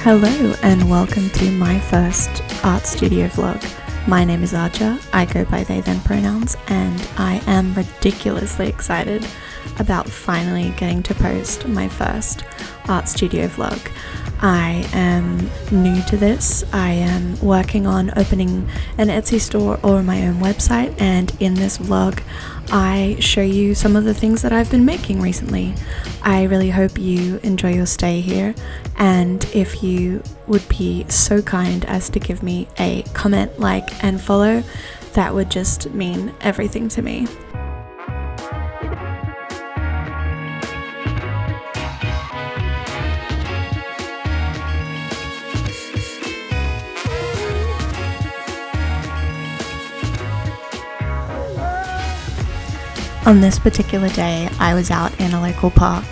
Hello and welcome to my first art studio vlog. My name is Archer, I go by they them pronouns, and I am ridiculously excited about finally getting to post my first art studio vlog. I am new to this. I am working on opening an Etsy store or my own website, and in this vlog I show you some of the things that I've been making recently. I really hope you enjoy your stay here, and if you would be so kind as to give me a comment, like, and follow, that would just mean everything to me. On this particular day, I was out in a local park.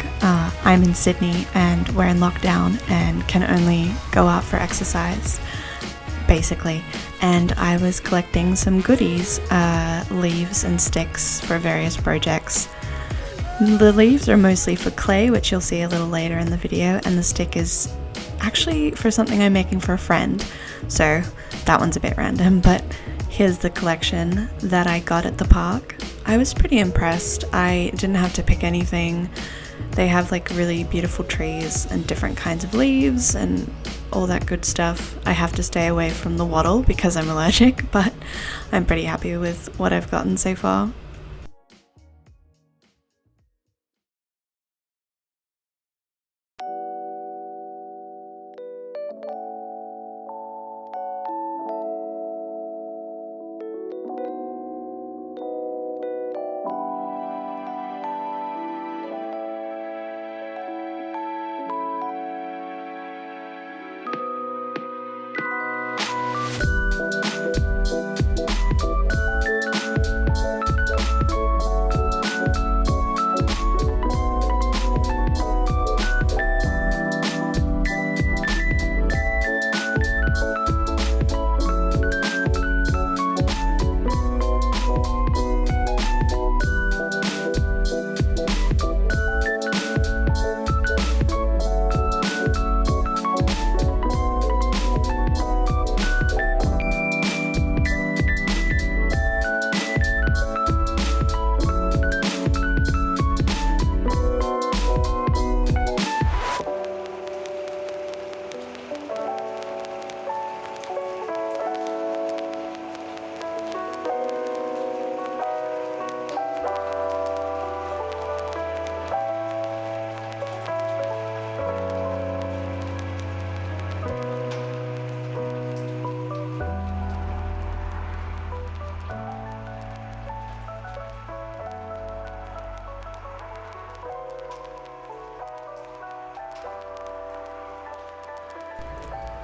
I'm in Sydney and we're in lockdown and can only go out for exercise, basically. And I was collecting some goodies, leaves and sticks for various projects. The leaves are mostly for clay, which you'll see a little later in the video, and the stick is actually for something I'm making for a friend. So that one's a bit random, but here's the collection that I got at the park. I was pretty impressed. I didn't have to pick anything. They have like really beautiful trees and different kinds of leaves and all that good stuff. I have to stay away from the wattle because I'm allergic, but I'm pretty happy with what I've gotten so far.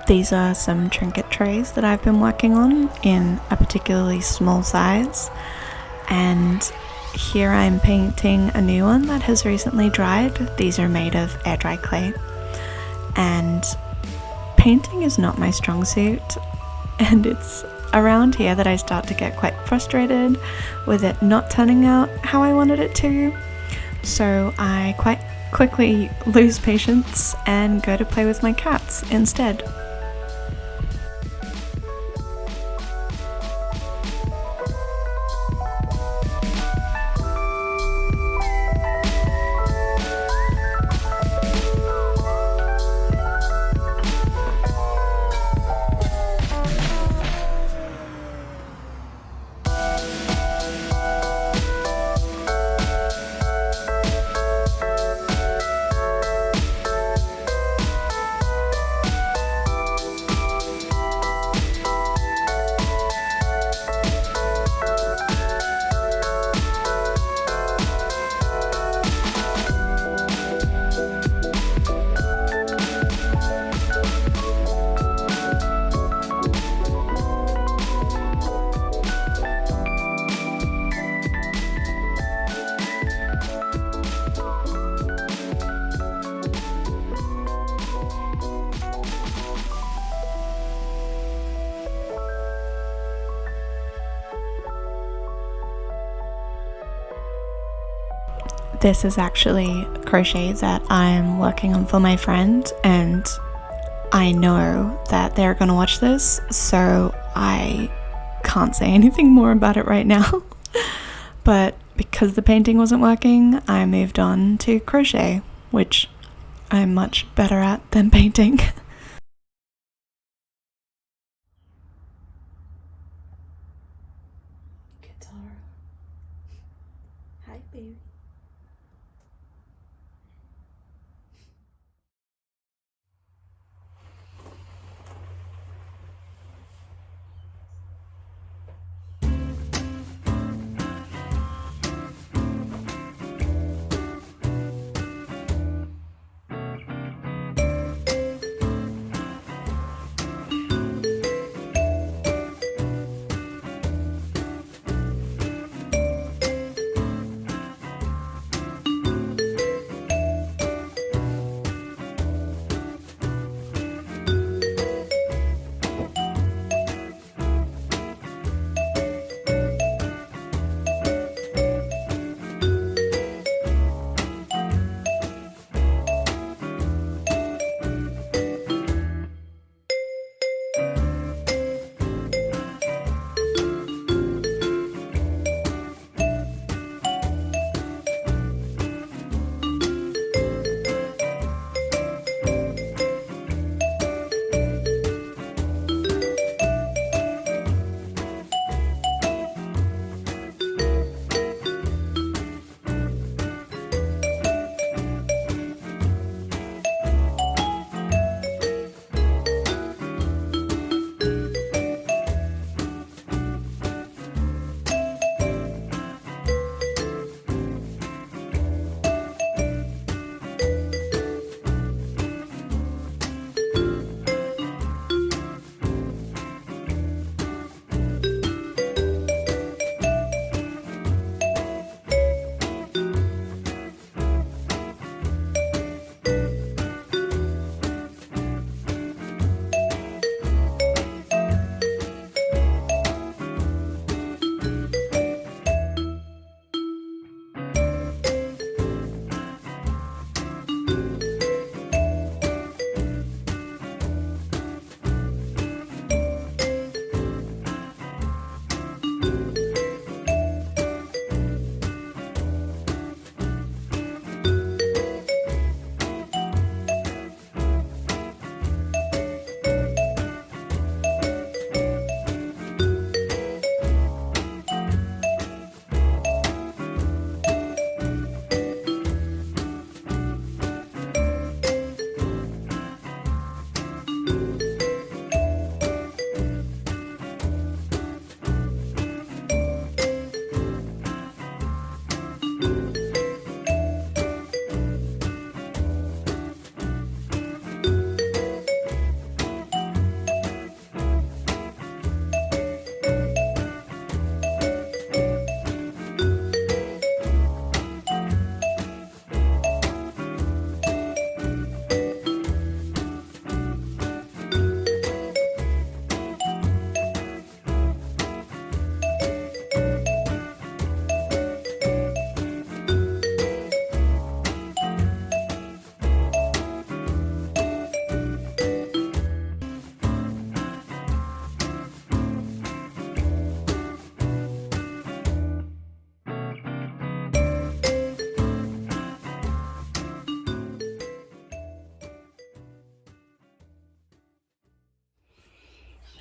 These are some trinket trays that I've been working on in a particularly small size, and here I'm painting a new one that has recently dried. These are made of air dry clay, and painting is not my strong suit, and it's around here that I start to get quite frustrated with it not turning out how I wanted it to, so I quite quickly lose patience and go to play with my cats instead. This is actually crochet that I'm working on for my friend, and I know that they're gonna watch this, so I can't say anything more about it right now. But because the painting wasn't working, I moved on to crochet, which I'm much better at than painting. Guitar. Hi, baby.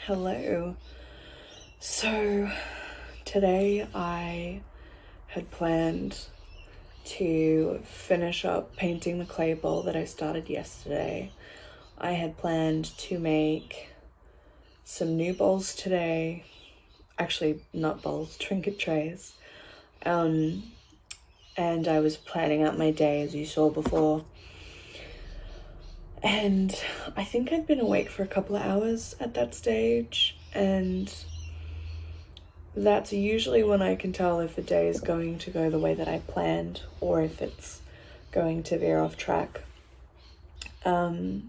Hello. So today I had planned to finish up painting the clay bowl that I started yesterday. I had planned to make some new bowls today. Actually, not bowls, trinket trays. And I was planning out my day as you saw before. And I think I'd been awake for a couple of hours at that stage, and that's usually when I can tell if a day is going to go the way that I planned or if it's going to veer off track. I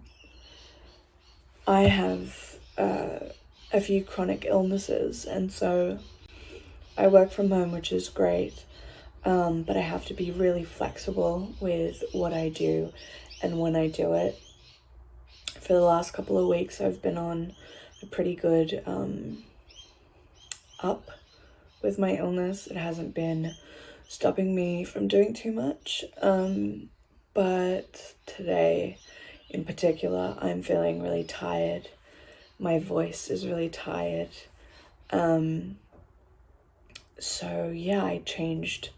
have a few chronic illnesses, and so I work from home, which is great, but I have to be really flexible with what I do and when I do it. for the last couple of weeks I've been on a pretty good up with my illness. It hasn't been stopping me from doing too much, but today in particular I'm feeling really tired. My voice is really tired. So yeah, I changed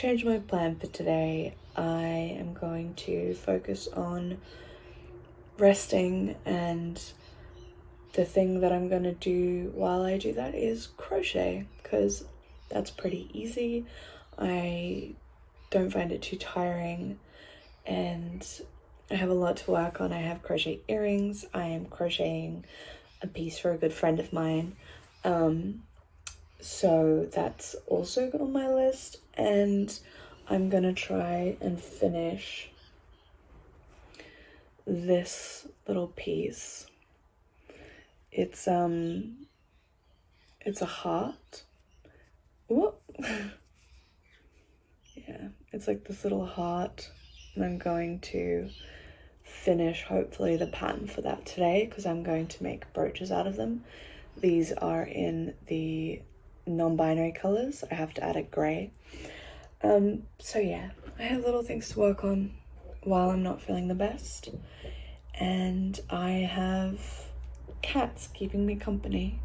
my plan for today. I am going to focus on resting, and the thing that I'm gonna do while I do that is crochet, because that's pretty easy. I don't find it too tiring, and I have a lot to work on. I have crochet earrings. I am crocheting a piece for a good friend of mine. So that's also on my list, and I'm gonna try and finish this little piece. It's a heart. Whoop. Yeah, it's like this little heart, and I'm going to finish hopefully the pattern for that today, because I'm going to make brooches out of them. These are in the non-binary colors. I have to add a gray. So yeah, I have little things to work on while I'm not feeling the best, and I have cats keeping me company.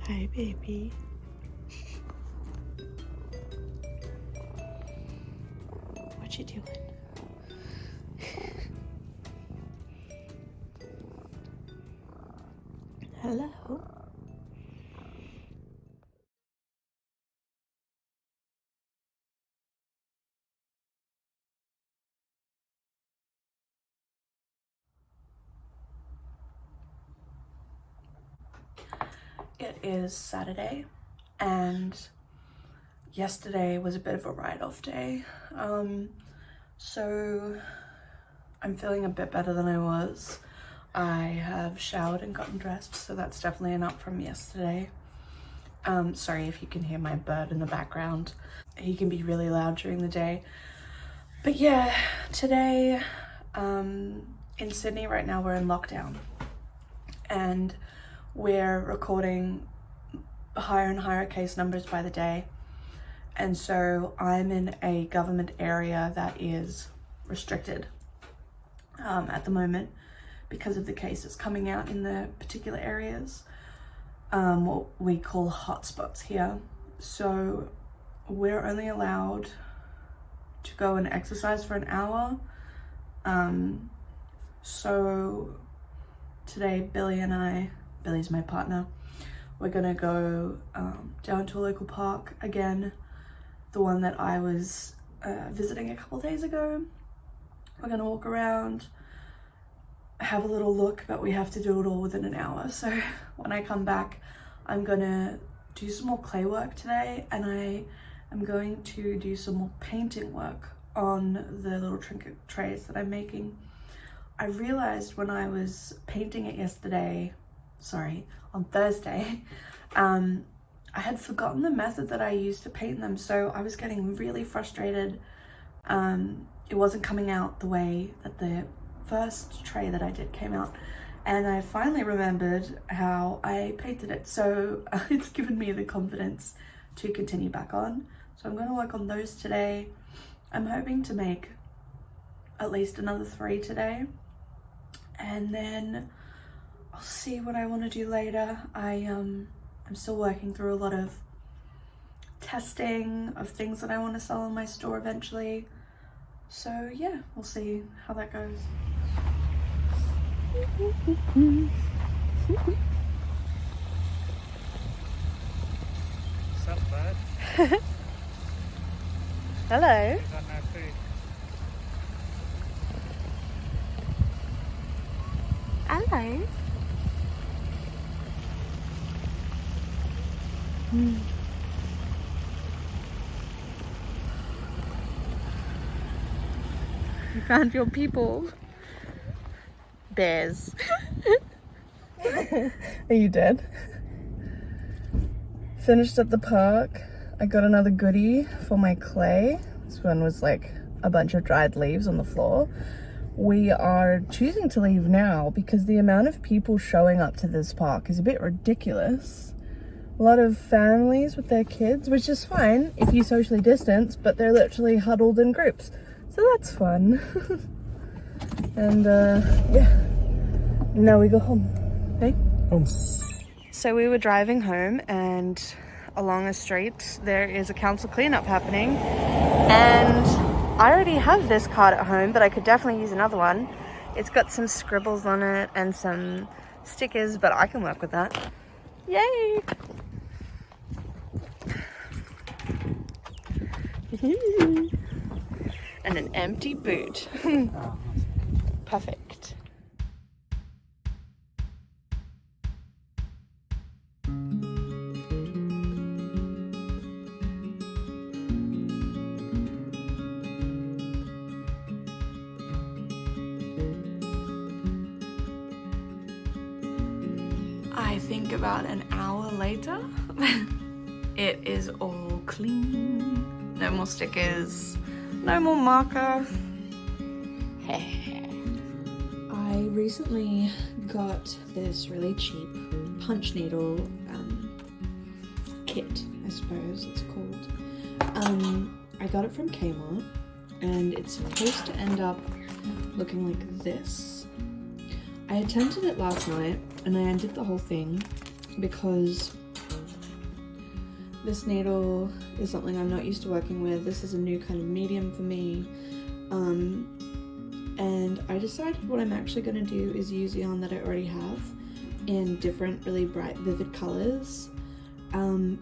Hi, baby. What you doing? Hello. It is Saturday, and yesterday was a bit of a write-off day. So I'm feeling a bit better than I was. I have showered and gotten dressed, so that's definitely an up from yesterday. Sorry if you can hear my bird in the background. He can be really loud during the day. But yeah, today in Sydney right now we're in lockdown, and we're recording higher and higher case numbers by the day. And so I'm in a government area that is restricted at the moment because of the cases coming out in the particular areas, what we call hotspots here. So we're only allowed to go and exercise for an hour. So today Billy's my partner, we're gonna go down to a local park again, the one that I was visiting a couple days ago. We're gonna walk around, have a little look, but we have to do it all within an hour. So when I come back, I'm gonna do some more clay work today, and I am going to do some more painting work on the little trinket trays that I'm making. I realized when I was painting it on Thursday, I had forgotten the method that I used to paint them, so I was getting really frustrated. It wasn't coming out the way that the first tray that I did came out, and I finally remembered how I painted it, so it's given me the confidence to continue back on. So I'm going to work on those today. I'm hoping to make at least another 3 today, and then I'll see what I want to do later. I'm still working through a lot of testing of things that I want to sell in my store eventually. So yeah, we'll see how that goes. What's up, bud? Hello. Who's on that food? Hello. You found your people. Bears. Are you dead? Finished at the park. I got another goodie for my clay. This one was like a bunch of dried leaves on the floor. We are choosing to leave now because the amount of people showing up to this park is a bit ridiculous. A lot of families with their kids, which is fine if you socially distance, but they're literally huddled in groups. So that's fun. And yeah, now we go home. Hey? Home. So we were driving home, and along a street there is a council cleanup happening, and I already have this card at home, but I could definitely use another one. It's got some scribbles on it and some stickers, but I can work with that. Yay! And an empty boot. Perfect. I think about an hour later, it is all clean. No more stickers, no more marker. I recently got this really cheap punch needle kit, I suppose it's called. I got it from Kmart, and it's supposed to end up looking like this. I attempted it last night, and I undid the whole thing because this needle is something I'm not used to working with. This is a new kind of medium for me. And I decided what I'm actually going to do is use yarn that I already have in different really bright vivid colors,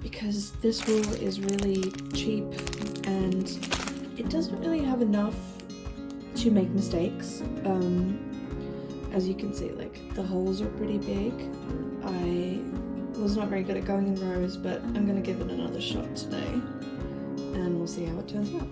because this wool is really cheap and it doesn't really have enough to make mistakes. As you can see, like, the holes are pretty big. I was not very good at going in rows, but I'm going to give it another shot today and we'll see how it turns out.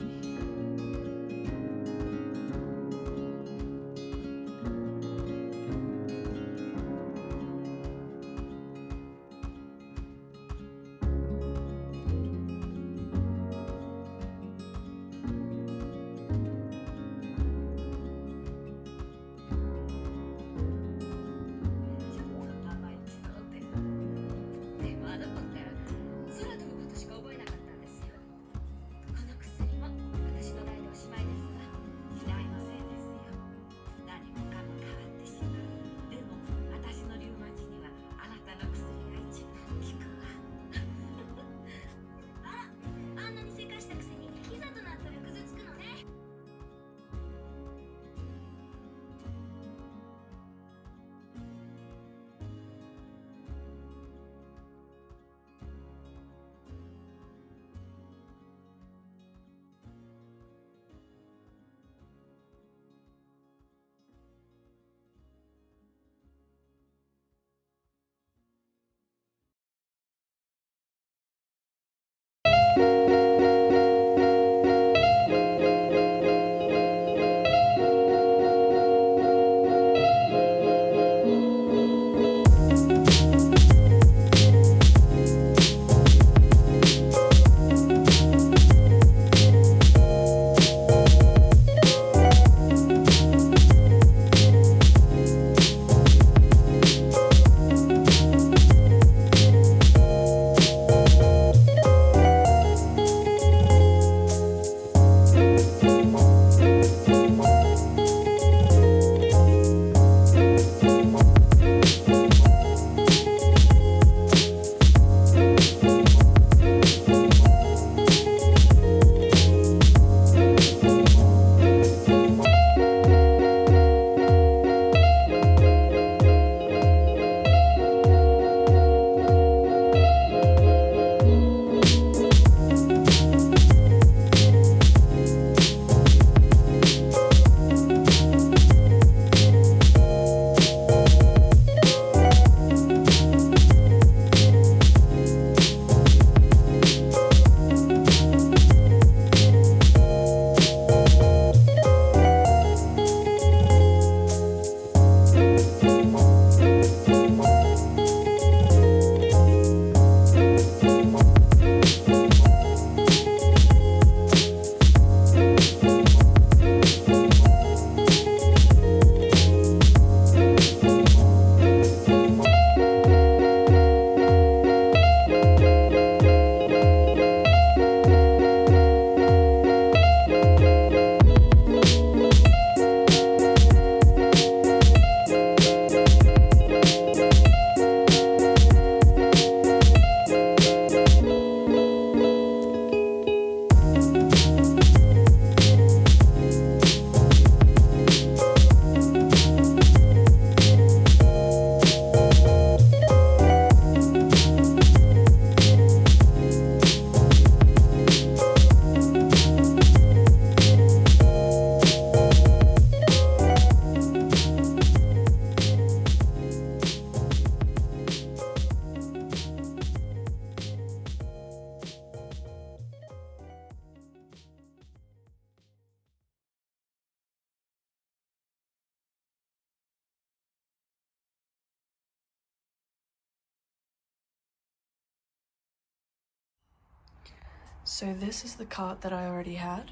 So this is the cart that I already had,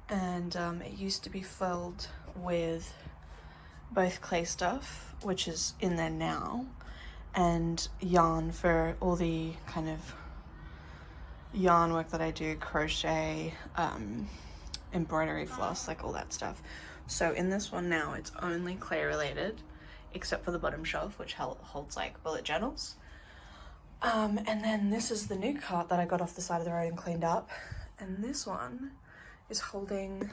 and it used to be filled with both clay stuff, which is in there now, and yarn for all the kind of yarn work that I do, crochet, embroidery, floss, like all that stuff. So in this one now, it's only clay related, except for the bottom shelf, which holds like bullet journals. And then this is the new cart that I got off the side of the road and cleaned up. And this one is holding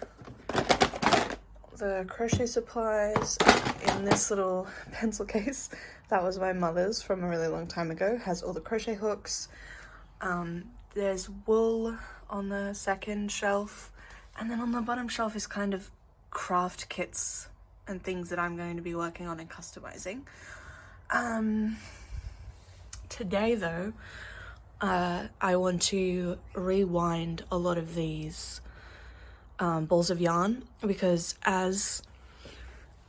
the crochet supplies in this little pencil case. That was my mother's from a really long time ago. Has all the crochet hooks. There's wool on the second shelf. And then on the bottom shelf is kind of craft kits and things that I'm going to be working on and customizing. Today though, I want to rewind a lot of these balls of yarn, because as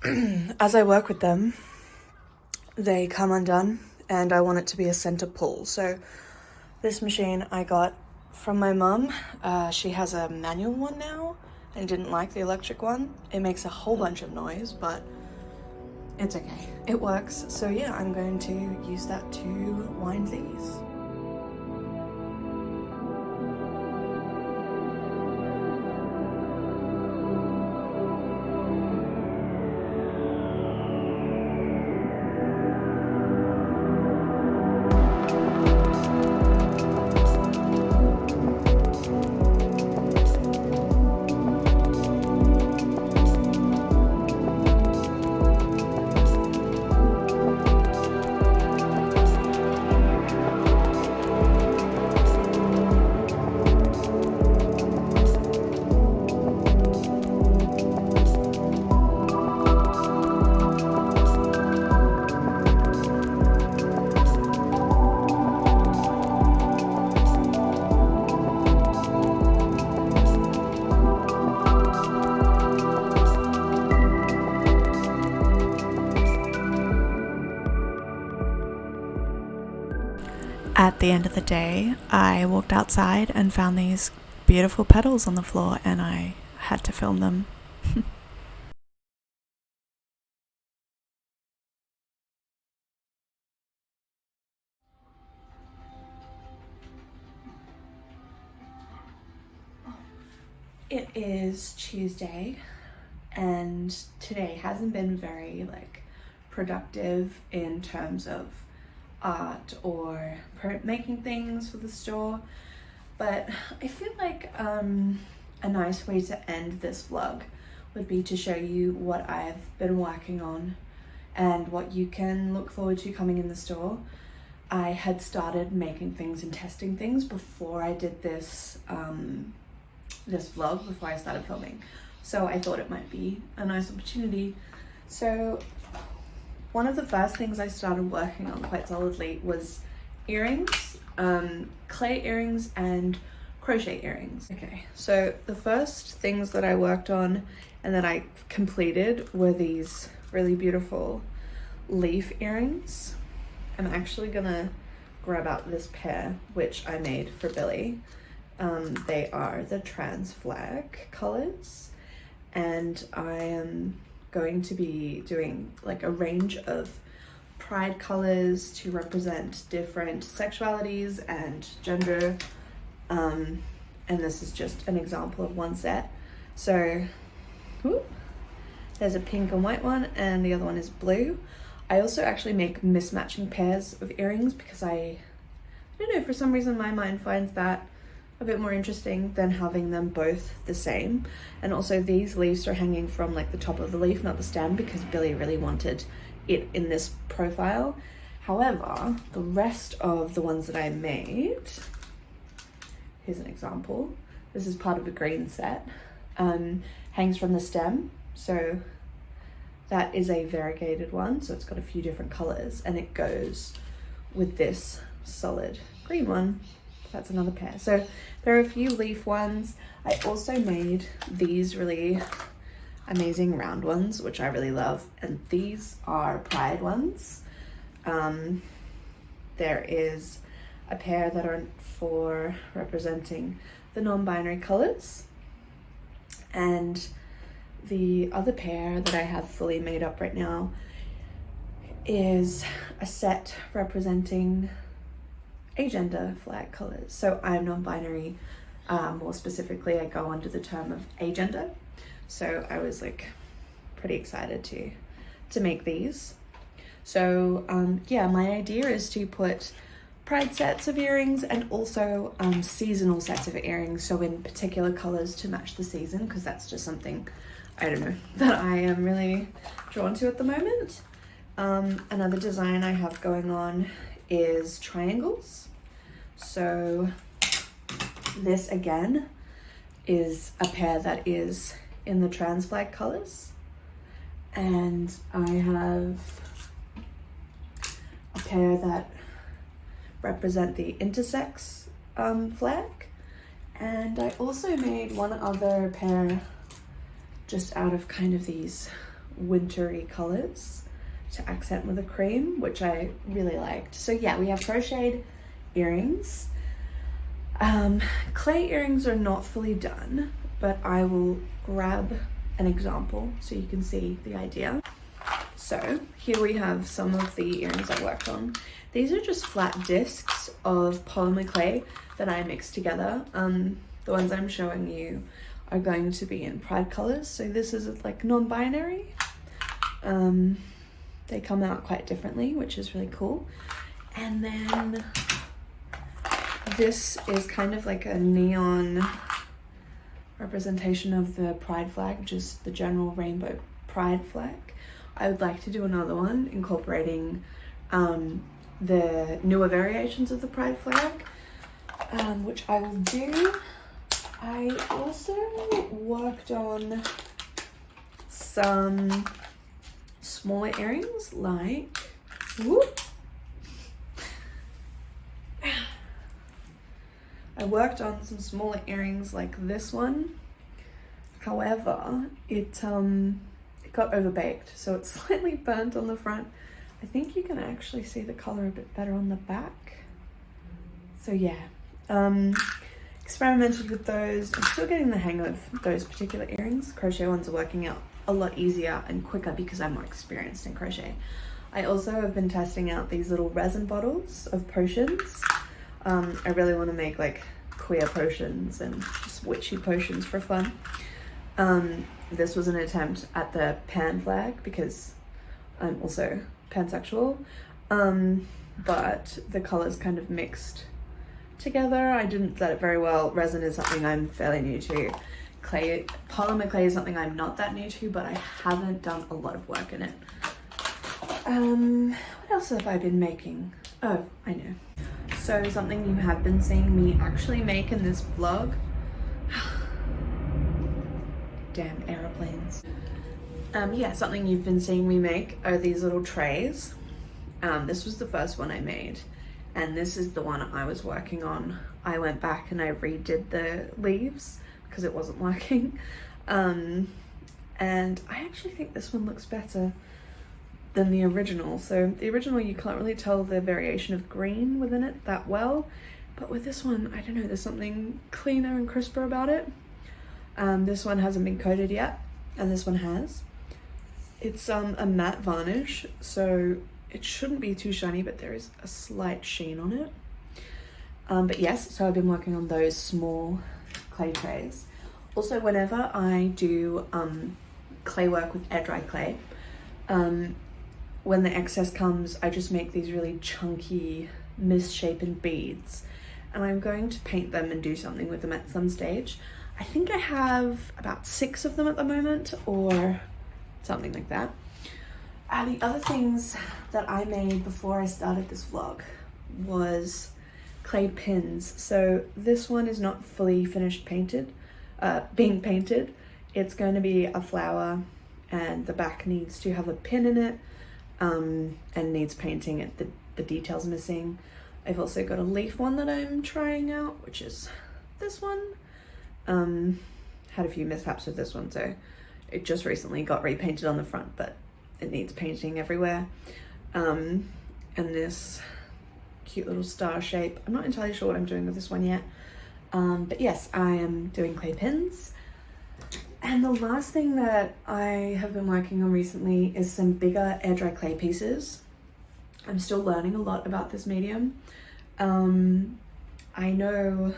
I work with them, they come undone and I want it to be a center pull. So this machine I got from my mum. She has a manual one now and didn't like the electric one. It makes a whole bunch of noise, but it's okay. It works. So yeah, I'm going to use that to wind these. At the end of the day, I walked outside and found these beautiful petals on the floor, and I had to film them. It is Tuesday, and today hasn't been very productive in terms of art or making things for the store, but I feel like a nice way to end this vlog would be to show you what I've been working on and what you can look forward to coming in the store. I had started making things and testing things before I did this this vlog, before I started filming, so I thought it might be a nice opportunity. So one of the first things I started working on quite solidly was earrings, clay earrings and crochet earrings. Okay, so the first things that I worked on and that I completed were these really beautiful leaf earrings. I'm actually gonna grab out this pair, which I made for Billy. They are the trans flag colors, and I am going to be doing a range of pride colors to represent different sexualities and gender, and this is just an example of one set. So there's a pink and white one, and the other one is blue. I also actually make mismatching pairs of earrings because I don't know, for some reason my mind finds that a bit more interesting than having them both the same. And also these leaves are hanging from the top of the leaf, not the stem, because Billy really wanted it in this profile. However, the rest of the ones that I made, here's an example. This is part of a green set, hangs from the stem. So that is a variegated one, so it's got a few different colors, and it goes with this solid green one. That's another pair. So there are a few leaf ones. I also made these really amazing round ones, which I really love, and these are pride ones. There is a pair that are for representing the non-binary colors, and the other pair that I have fully made up right now is a set representing agender flag colors. So I'm non-binary, more specifically I go under the term of agender. So I was like pretty excited to make these. So yeah, my idea is to put pride sets of earrings and also seasonal sets of earrings, so in particular colors to match the season, because that's just something, I don't know, that I am really drawn to at the moment. Another design I have going on is triangles. So this again is a pair that is in the trans flag colors, and I have a pair that represent the intersex flag, and I also made one other pair just out of kind of these wintry colors to accent with a cream, which I really liked. So yeah, we have crocheted earrings. Clay earrings are not fully done, but I will grab an example so you can see the idea. So here we have some of the earrings I worked on. These are just flat discs of polymer clay that I mixed together. The ones I'm showing you are going to be in pride colors. So this is like non-binary. They come out quite differently, which is really cool. And then this is kind of like a neon representation of the pride flag, just the general rainbow pride flag. I would like to do another one incorporating the newer variations of the pride flag, which I will do. I also worked on some smaller earrings, like, whoop. I worked on some smaller earrings like this one. However, it got overbaked, so it's slightly burnt on the front. I think you can actually see the color a bit better on the back. So yeah, experimented with those. I'm still getting the hang of those particular earrings. Crochet ones are working out a lot easier and quicker because I'm more experienced in crochet. I also have been testing out these little resin bottles of potions. I really want to make like queer potions and just witchy potions for fun. This was an attempt at the pan flag because I'm also pansexual, but the colors kind of mixed together. I didn't set it very well. Resin is something I'm fairly new to. Polymer clay is something I'm not that new to, but I haven't done a lot of work in it. What else have I been making? Oh, I know. So something you have been seeing me actually make in this vlog. Damn aeroplanes. Yeah, something you've been seeing me make are these little trays. This was the first one I made, and this is the one I was working on. I went back and I redid the leaves because it wasn't working. And I actually think this one looks better than the original. So the original, you can't really tell the variation of green within it that well, but with this one, I don't know, there's something cleaner and crisper about it. This one hasn't been coated yet, and this one has. It's a matte varnish, so it shouldn't be too shiny, but there is a slight sheen on it. But yes, so I've been working on those small clay trays. Also, whenever I do clay work with air dry clay, when the excess comes, I just make these really chunky misshapen beads, and I'm going to paint them and do something with them at some stage. I think I have about 6 of them at the moment, or something like that. The other things that I made before I started this vlog was clay pins. So this one is not fully finished being painted. It's going to be a flower, and the back needs to have a pin in it, and needs painting. The details missing. I've also got a leaf one that I'm trying out, which is this one. Had a few mishaps with this one, so it just recently got repainted on the front, but it needs painting everywhere. And this cute little star shape. I'm not entirely sure what I'm doing with this one yet. But yes, I am doing clay pins. And the last thing that I have been working on recently is some bigger air dry clay pieces. I'm still learning a lot about this medium. I know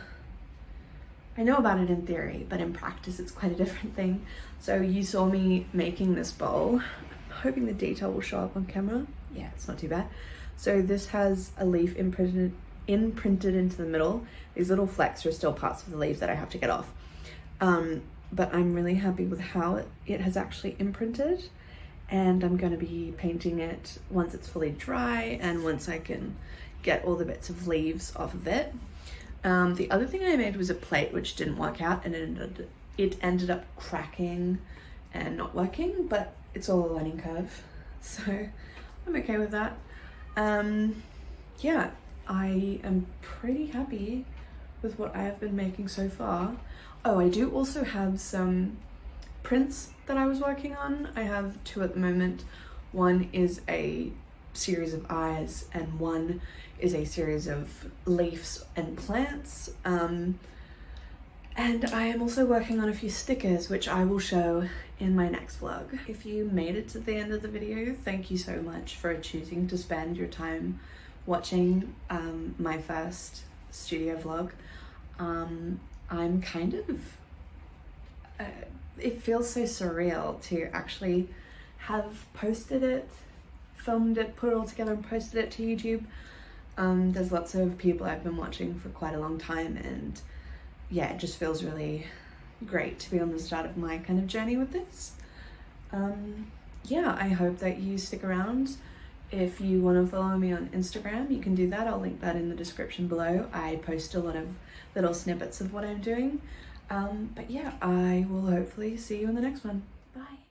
about it in theory, but in practice it's quite a different thing. So you saw me making this bowl. I'm hoping the detail will show up on camera. Yeah, it's not too bad. So this has a leaf imprinted into the middle. These little flecks are still parts of the leaf that I have to get off. But I'm really happy with how it has actually imprinted, and I'm going to be painting it once it's fully dry and once I can get all the bits of leaves off of it. The other thing I made was a plate which didn't work out, and it ended up cracking and not working, but it's all a learning curve, so I'm okay with that. Yeah, I am pretty happy with what I have been making so far. Oh, I do also have some prints that I was working on. I have two at the moment. One is a series of eyes and one is a series of leaves and plants. And I am also working on a few stickers, which I will show in my next vlog. If you made it to the end of the video, thank you so much for choosing to spend your time watching my first studio vlog. I'm kind of, it feels so surreal to actually have posted it, filmed it, put it all together and posted it to YouTube. There's lots of people I've been watching for quite a long time, and yeah, it just feels really great to be on the start of my kind of journey with this. Yeah, I hope that you stick around. If you want to follow me on Instagram, you can do that. I'll link that in the description below. I post a lot of little snippets of what I'm doing. But yeah, I will hopefully see you in the next one. Bye.